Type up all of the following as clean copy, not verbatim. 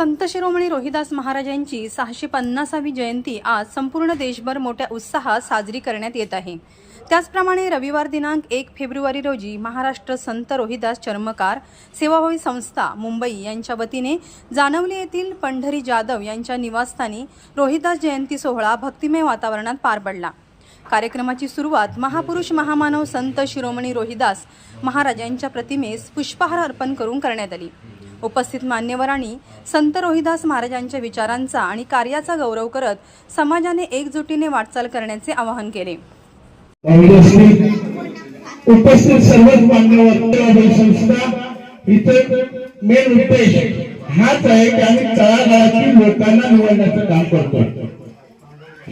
संत शिरोमणी रोहिदास महाराजांची 650वी जयंती आज संपूर्ण देशभर मोठ्या उत्साहात साजरी करण्यात येत आहे। त्याचप्रमाणे रविवार दिनांक 1 फेब्रुवारी रोजी महाराष्ट्र संत रोहिदास चर्मकार सेवाभावी संस्था मुंबई यांच्या वतीने जानवली येथील पंढरी जाधव यांच्या निवासस्थानी रोहिदास जयंती सोहळा भक्तिमय वातावरणात पार पडला। कार्यक्रमाची सुरुवात महापुरुष महामानव संत शिरोमणी रोहिदास महाराजांच्या प्रतिमेस पुष्पहार अर्पण करून करण्यात आली। उपस्थित मान्यवरांनी संत रोहिदास महाराजांच्या विचारांचा आणि कार्याचा गौरव करत समाजाने एकजुटीने वाटचाल करण्याचे आवाहन केले। उपस्थित सर्व मान्यवर संस्था इथे मेन उद्देश हाच आहे की आम्ही तळागाळातील लोकांना निवडण्याचं काम करतो।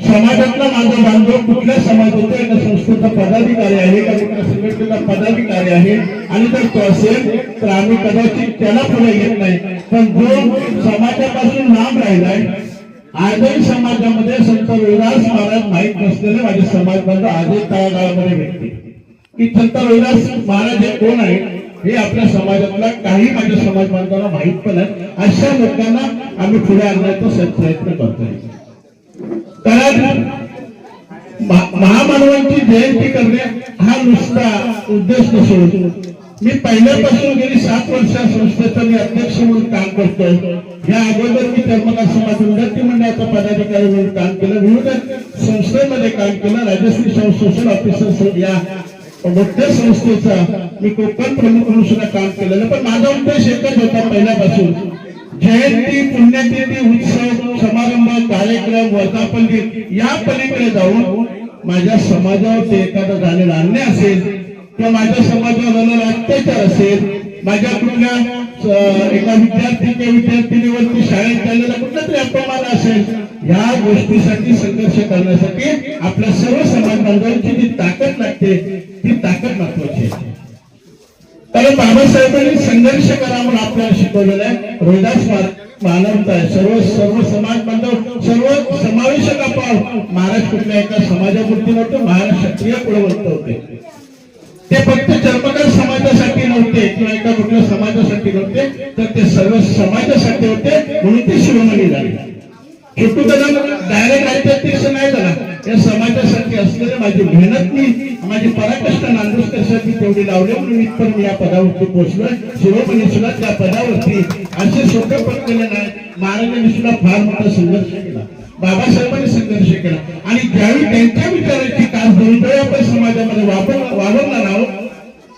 समाजातला माझा बांधव कुठल्या समाजाचा एका संस्थेचा पदाधिकारी आहे का कुठल्या संघटनेचा पदाधिकारी आहे आणि जर तो असेल तर आम्ही कदाचित त्याला पुढे घेत नाही, पण जो समाजापासून लांब राहिलाय आजही समाजामध्ये संत रोहिदास महाराज माहीत नसलेले माझे समाज बांधव आजही तळागाळामध्ये भेटते की संत रोहिदास महाराज हे कोण आहे हे आपल्या समाजातला काही माझ्या समाज बांधवांना माहीत पण आहे। अशा लोकांना आम्ही पुढे आणण्याचा प्रयत्न करतोय। कारण महामानवांची जयंती करणे हा नुसता उद्देश नसून मी पहिल्यापासून गेली 7 वर्ष संस्थेचा मी अध्यक्ष म्हणून काम करतो। या अगोदर मी चर्मकार समाज उन्नती मंडळाचा पदाधिकारी म्हणून काम केलं, विविध संस्थेमध्ये काम केलं, राजश्री सोशल ऑफिसर या मोठ्या संस्थेचा मी कोकण प्रमुख म्हणून सुद्धा काम केलेलं। पण माझा उद्देश एकच होता पहिल्यापासून, जयंती पुण्यतिथी उत्सव समारंभ कार्यक्रम वर्धापन दिन या पलीकडे जाऊन माझ्या समाजावर एखादा झालेला अन्याय असेल किंवा माझ्या समाजावर झालेला अत्याचार असेल, माझ्या कुठल्या एका विद्यार्थिनीवरती शाळेत झालेला कुठला तरी अपमान असेल, या गोष्टीसाठी संघर्ष करण्यासाठी आपल्या सर्व समाज बांधवांची जी ताकद लागते ती ताकद महत्वाची आहे। कारण बाबासाहेबांनी संघर्ष करा म्हणून आपल्याला शिकवलेलं आहे। रोहिदास मानवता आहे, सर्व समाज बांधव सर्व समावेशक आपण महाराज कुठल्या एका समाजापुरती नव्हते, महाराज क्षत्रिय कुळवंत होते। ते फक्त चर्मकार समाजासाठी नव्हते किंवा एका कुठल्या समाजासाठी नव्हते, तर ते सर्व समाजासाठी होते, म्हणून ते शिरोमणी झाले। छोटू कदम डायरेक्ट राज्याध्यक्ष नाही झाला, या समाजासाठी असलेले माझी मेहनत माझी पराकष्ट नांदुरकरसाठी तेवढी लावले म्हणून इथपर्यंत मी या पदावरती पोहोचलोय। शिरोमणी सुद्धा त्या पदावरती असे सोपे पद केले नाही, महाराजांनी सुद्धा फार मोठा संघर्ष केला, बाबासाहेबांनी संघर्ष केला आणि ज्यावेळी त्यांच्या विचारांची कास धरून आपण समाजामध्ये वावरणार आहोत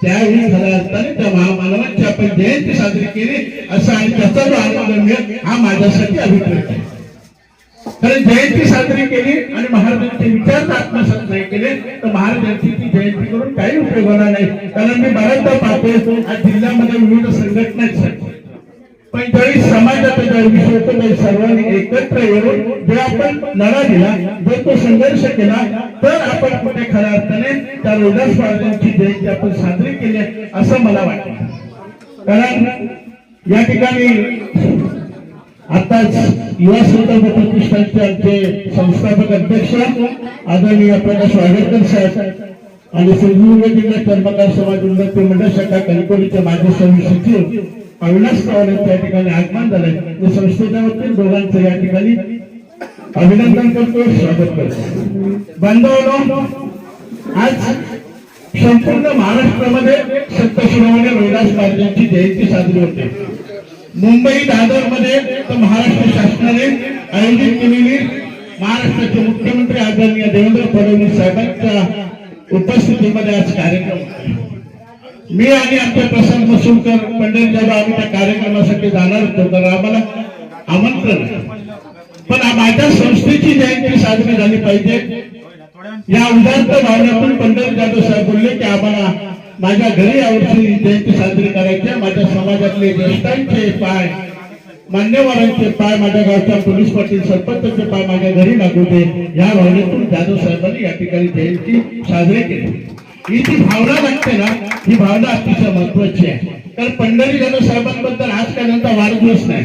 त्यावेळी खऱ्या अर्थाने त्या महामानवांची आपण जयंती साजरी केली असा आणि त्याचा जो आनंद मिळेल हा माझ्यासाठी अभिप्रेत आहे। कारण जयंती साजरी केली आणि महाराजांचे विचार आत्मसात नाही केले तर महाराजांची ती जयंती करून काही उपयोग होणार नाही। कारण मी बऱ्याचदा पाहतो आज जिल्ह्यामध्ये विविध संघटना आहेत, पण ज्यावेळी समाजात सर्वांनी एकत्र येऊन जे आपण लढा दिला, जो तो संघर्ष केला, तर आपण कुठे खऱ्या अर्थाने त्या रोहिदास महाराजांची जयंती आपण साजरी केली असं मला वाटतं। कारण या ठिकाणी आताच युवा संकल्प प्रतिष्ठानचे आमचे संस्थापक अध्यक्ष आदरणीय प्रकाश वाघेरकर साहेब आणि सिंधुदुर्ग जिल्हा चर्मकार समाज उन्नती मंडळ शाखा कणकवलीचे माजी सचिव अविनाश पवार यांच्या ठिकाणी आगमन झालंय। मी संस्थेच्या वतीने दोघांचं या ठिकाणी अभिनंदन करतो, स्वागत करतो। बांधवांनो, आज संपूर्ण महाराष्ट्रामध्ये संत शिरोमणी रोहिदास महाराजांची जयंती साजरी होते। मुंबई दादर मध्ये तर महाराष्ट्र शासनाने आयोजित केलेली महाराष्ट्राचे मुख्यमंत्री आदरणीय देवेंद्र फडणवीस साहेबांच्या उपस्थितीमध्ये आज कार्यक्रम, मी आणि आमचे प्रशांत मसूरकर पंडित जाधव आम्ही त्या कार्यक्रमासाठी जाणार होतो, तर आम्हाला आमंत्रण, पण माझ्या संस्थेची जयंती साजरी झाली पाहिजे या उदात्त भावनेतून पंडित जाधव साहेब बोलले की आम्हाला माझ्या घरी यावर्षी जयंती साजरी करायची, माझ्या समाजातले ज्येष्ठांचे पाय, मान्यवरांचे पाय, माझ्या गावच्या पोलीस पाटील सरपंचांचे पाय माझ्या घरी लागू दे या भावनेतून जाधव साहेबांनी या ठिकाणी जयंती साजरी केली। ही जी भावना लागते ना, ही भावना अतिशय महत्वाची आहे। कारण पंढरी जाधव साहेबांबद्दल आज काय त्यांचा वाढदिवस नाही,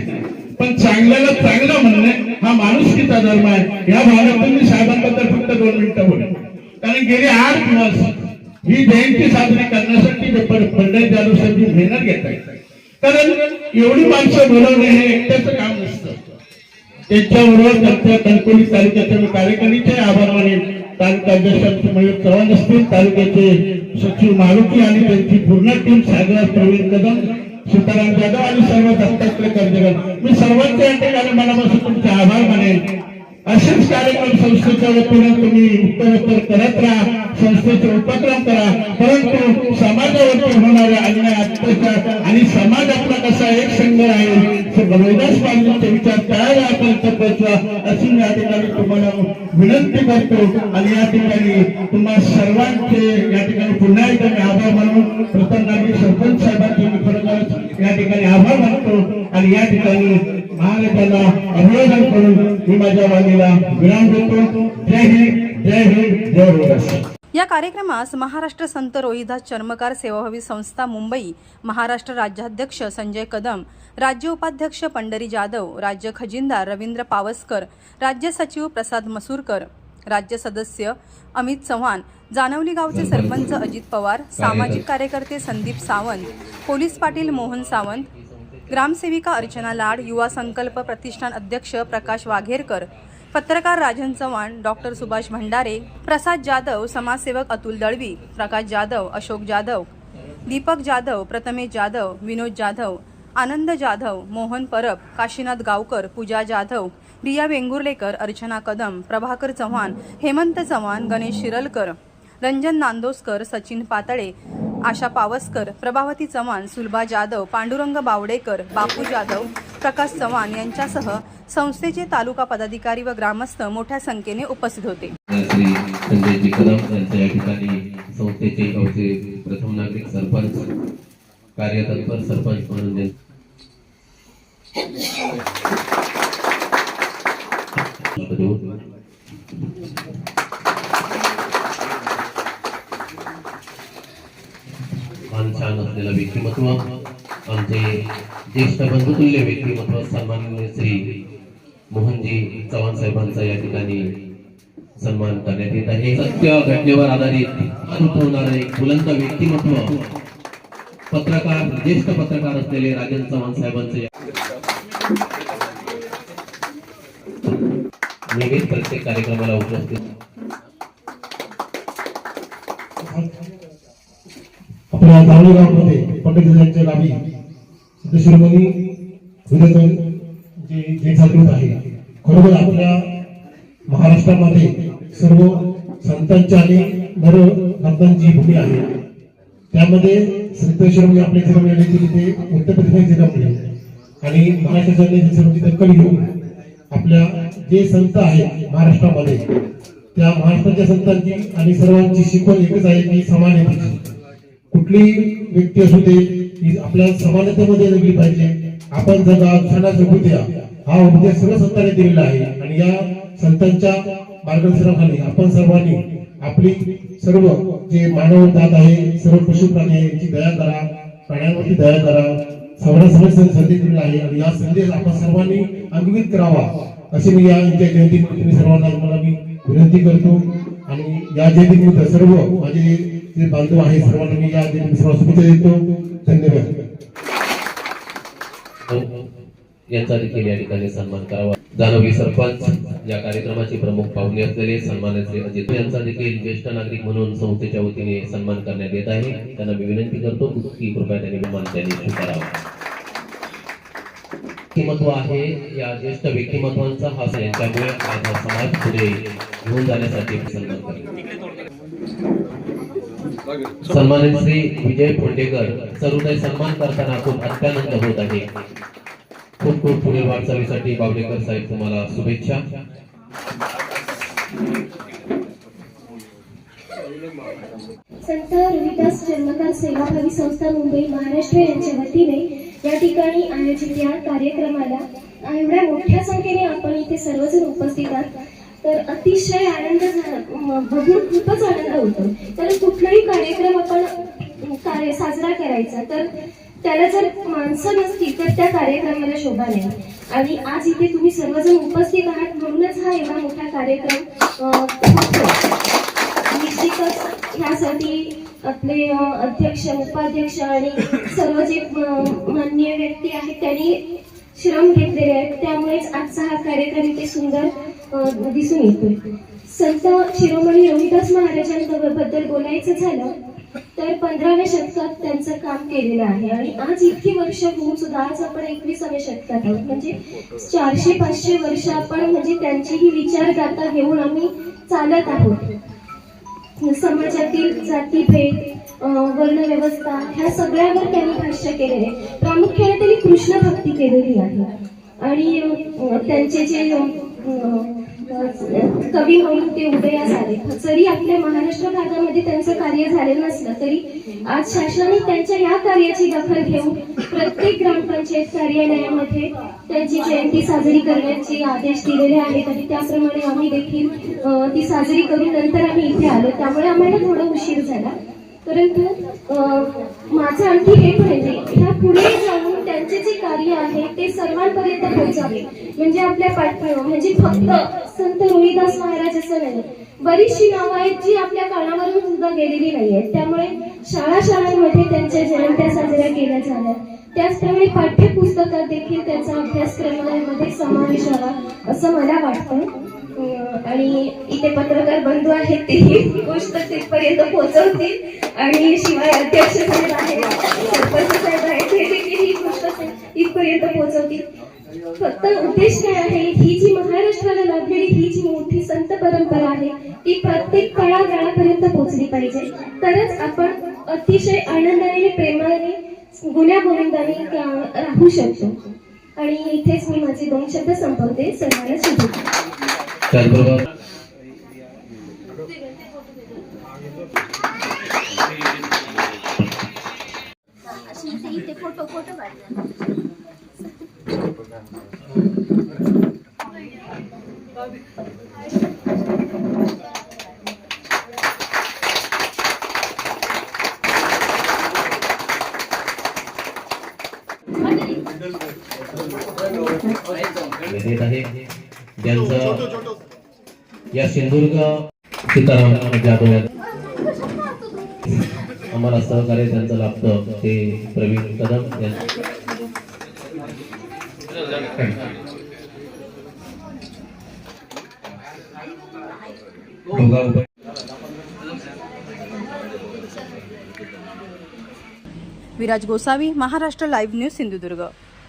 पण चांगल्याला चांगलं म्हणणे हा माणुसकीचा धर्म आहे। या भावनेतून मी साहेबांबद्दल फक्त 2 मिनिटं बोलेन। कारण गेले 8 दिवस ही जयंती साजरी करण्यासाठी पंडित जाधव साहेब मेहनत घेत आहेत। कारण एवढी माणसं बोलवणे हे एकट्याचं काम नसतं। असतं. त्यांच्याबरोबर त्यांच्या कणकवली तालुक्याच्या कार्यकारिणीचे आभार मानेन. तालुका अध्यक्ष मयूर चव्हाण असतील, तालुक्याचे सचिव मारुती आणि त्यांची पूर्ण टीम, सागर, प्रवीण कदम, सीताराम जाधव आणि सर्व दत्तात्रय कर्जगर, मी सर्वांच्या या ठिकाणी मनापासून तुमचे आभार मानेन. असेच कार्यक्रम संस्थेच्या वतीने तुम्ही उत्तरोत्तर करत राहा, संस्थेचे उपक्रम करा, परंतु समाजावरती होणाऱ्या अन्याय, अत्याचार आणि समाज आपला कसा एक संघ राहील, रविदास पालजींचे विचार तळागाळापर्यंत पोहोचवा अशी मी या ठिकाणी तुम्हाला विनंती करतो. आणि या ठिकाणी तुम्हा सर्वांचे या ठिकाणी पुन्हा एकदा मी आभार मानून प्रथम सरपंच साहेबांचे मी खरोखरच या ठिकाणी आभार मानतो आणि या ठिकाणी महाराजांना अभिवादन करून मी माझ्या वाणीला विराम देतो. जय हिंद, जय हिंद, जय रविदास. या कार्यक्रमास महाराष्ट्र संत रोहिदास चर्मकार सेवाभावी संस्था मुंबई, महाराष्ट्र राज्याध्यक्ष संजय कदम, राज्य उपाध्यक्ष पंढरी जाधव, राज्य खजिनदार रवींद्र पावसकर, राज्य सचिव प्रसाद मसूरकर, राज्य सदस्य अमित चव्हाण, जानवली गावचे सरपंच अजित पवार, सामाजिक कार्यकर्ते संदीप सावंत, पोलीस पाटील मोहन सावंत, ग्रामसेविका अर्चना लाड, युवा संकल्प प्रतिष्ठान अध्यक्ष प्रकाश वाघेरकर, पत्रकार राजन चव्हाण, डॉक्टर सुभाष भंडारे, प्रसाद जाधव, समाजसेवक अतुल दळवी, प्रकाश जाधव, अशोक जाधव, दीपक जाधव, प्रथमेश जाधव, विनोद जाधव, आनंद जाधव, मोहन परब, काशीनाथ गावकर, पूजा जाधव, रिया वेंगुर्लेकर, अर्चना कदम, प्रभाकर चव्हाण, हेमंत चव्हाण, गणेश शिरलकर, रंजन नांदोसकर, सचिन पातळे, आशा पावसकर, प्रभावती चव्हाण, सुलभा जाधव, पांडुरंग बावडेकर, बापू जाधव, प्रकाश चव्हाण यांच्यासह संस्थेचे तालुका पदाधिकारी व ग्रामस्थ मोठ्या संख्येने उपस्थित होते. श्री संजयजी कदम यांच्या या ठिकाणी संस्थेचे गावचे प्रथम नागरिक सरपंच, कार्यतत्पर सरपंच म्हणून छान असलेलं व्यक्तिमत्व, आमचे ज्येष्ठ बंधुतुल्य व्यक्तिमत्व सन्माननीय श्री मोहनजी चव्हाण साहेबांचा या ठिकाणी सन्मान करण्यात येत आहे. सत्य घटनेवर आधारित अनुभवणारं एक बुलंद व्यक्तिमत्व, पत्रकार, ज्येष्ठ पत्रकार असलेले राजन चव्हाण साहेबांचे नियमित प्रत्येक कार्यक्रमाला उपस्थित. आपल्या जावळी गावामध्ये पंडितांच्या गावी सिद्धेश्वरमणी विरजन जे जागृत आहे. खरोखर आपल्या महाराष्ट्रामध्ये सर्व संतांची आणि नरभक्तांची भूमी आहे. त्यामध्ये सिद्धेश्वरमणी आपले जन्मलेले तिथे उत्तर प्रदेश जन्मले आणि महाराष्ट्राच्या तिथे दखल घेऊन आपल्या जे संत आहेत महाराष्ट्रामध्ये, त्या महाराष्ट्राच्या संतांची आणि सर्वांची शिकवण एकच आहे की समानतेची. कुठली व्यक्ती असू दे ती आपल्या समानतेमध्ये जगली पाहिजे. आपण जगा, क्षणा जगू द्या, हा उपदेश सर्व संतांनी दिलेला आहे. आणि या संतांच्या मार्गदर्शनाखाली आपण सर्वांनी आपली सर्व जे मानव जात आहे, सर्व पशु प्राणी आहे, यांची दया करा, प्राण्यांवरती दया करा, सर्वांना संदेश दिलेला आहे. आणि या संदेश आपण सर्वांनी अंगीकृत करावा अशी मी या जयंतीनिमित्त सर्वांना मला मी विनंती करतो. आणि या जयंतीनिमित्त सर्व माझे जे बांधव आहे सर्वांना मी या जयंतीनिमित्त शुभेच्छा देतो. धन्यवाद. यांचा देखील या ठिकाणी सन्मान करावा. जानवी सरपंच या कार्यक्रमाचे प्रमुख पाहुणे असलेले सन्माननीय श्री अजित यांचा देखील ज्येष्ठ नागरिक म्हणून संस्थेच्या वतीने सन्मान करण्यात येत आहे. त्यांना मी विनंती करतो की कृपया त्यांनी स्वीकारावा. व्यक्तिमत्व आहे, या ज्येष्ठ व्यक्तिमत्वांचा हा यांच्यामुळे माझा समाज पुढे घेऊन जाण्यासाठी सन्मान करेल. सन्मानित श्री विजय फोंडेकर सरुदय सन्मान करताना खूप अत्यानंद होत आहे. खूप खूप पुढील वाटचालीसाठी बावडेकर साहेब तुम्हाला शुभेच्छा. संत रोहिदास चर्मकार सेवाभावी संस्था मुंबई महाराष्ट्र यांच्या वतीने या ठिकाणी आयोजित या कार्यक्रमाला एवढ्या मोठ्या संख्येने आपण इथे सर्वजण उपस्थित आहात तर अतिशय आनंद झाला. बघून खूपच आनंद होतो. कारण कुठलाही कार्यक्रम आपण साजरा करायचा तर त्याला जर माणसं नसतील तर त्या कार्यक्रमाला शोभा नाही. आणि आज इथे तुम्ही सर्वजण उपस्थित आहात म्हणूनच हा एवढा मोठा कार्यक्रम निश्चितच ह्यासाठी आपले अध्यक्ष, उपाध्यक्ष आणि सर्व जे माननीय व्यक्ती आहेत त्यांनी श्रम घेतलेले आहेत. त्यामुळेच आजचा हा कार्यक्रम इथे सुंदर दिसून येतोय. संत शिरोमणी रोहिदास महाराजांबद्दल बोलायचं झालं तर 15व्या शतकात त्यांचं काम केलेलं आहे आणि आज इतकी वर्ष होऊन सुद्धा आज आपण 21व्या शतकात आहोत. म्हणजे 400-500 वर्ष आपण म्हणजे त्यांची ही विचारगाथा घेऊन आम्ही चालत आहोत. समाजातील जातीभेद, वर्णव्यवस्था ह्या सगळ्यावर त्यांनी भाष्य केलेले आहे. प्रामुख्याने त्यांनी कृष्ण भक्ती केलेली आहे आणि त्यांचे जे कवी म्हणून ते उदयास आले. जरी आपल्या महाराष्ट्र भागामध्ये त्यांचं कार्य झालेलं नसलं तरी आज शासनाने त्यांच्या या कार्याची दखल घेऊन प्रत्येक ग्रामपंचायत कार्यालयामध्ये त्यांची जयंती साजरी करण्याचे आदेश दिलेले आहेत आणि त्याप्रमाणे आम्ही देखील ती साजरी करून नंतर आम्ही इथे आलो. त्यामुळे आम्हाला थोडा उशीर झाला. परंतु माझं आणखी हे म्हणजे ह्या पुढे जाऊन त्यांचे जे कार्य आहे ते सर्वांपर्यंत पोहोचावे. म्हणजे आपल्या म्हणजे फक्त संत रोहिदास महाराज असं नाही, बरीचशी नावं आहेत जी आपल्या कानावरून सुद्धा गेलेली नाही आहेत. त्यामुळे शाळांमध्ये त्यांच्या जयंत्या साजऱ्या केल्या जाव्या. त्याचप्रमाणे पाठ्यपुस्तकात देखील त्यांचा अभ्यासक्रमामध्ये समावेश व्हावा असं मला वाटतं. आणि इथे पत्रकार बंधू आहेत तेही गोष्ट तिथपर्यंत पोहोचवतील आणि शिवाय अध्यक्ष साहेब आहेत, सरपंच साहेब आहेत, हे देखील ही गोष्ट इथपर्यंत पोहोचवतील. फक्त उद्देश काय आहे, ही जी महाराष्ट्राला लाभलेली ही जी मोठी संत परंपरा आहे ती प्रत्येक तळागाळापर्यंत पोहोचली पाहिजे. तरच आपण अतिशय आनंदाने प्रेमाने गुण्यागोविंदाने राहू शकतो. आणि इथेच मी माझे 2 शब्द संपवते. सर्वांना शुभेच्छा. त्याचबरोबर इथे फोटो काढला. देत आहे ज्यांचं या सिंधुदुर्ग सीताराम जाधव आम्हाला सहकार्य त्यांचं लाभतं ते प्रवीण कदम यांचं विराज गोसावी, महाराष्ट्र लाईव्ह न्यूज, सिंधुदुर्ग.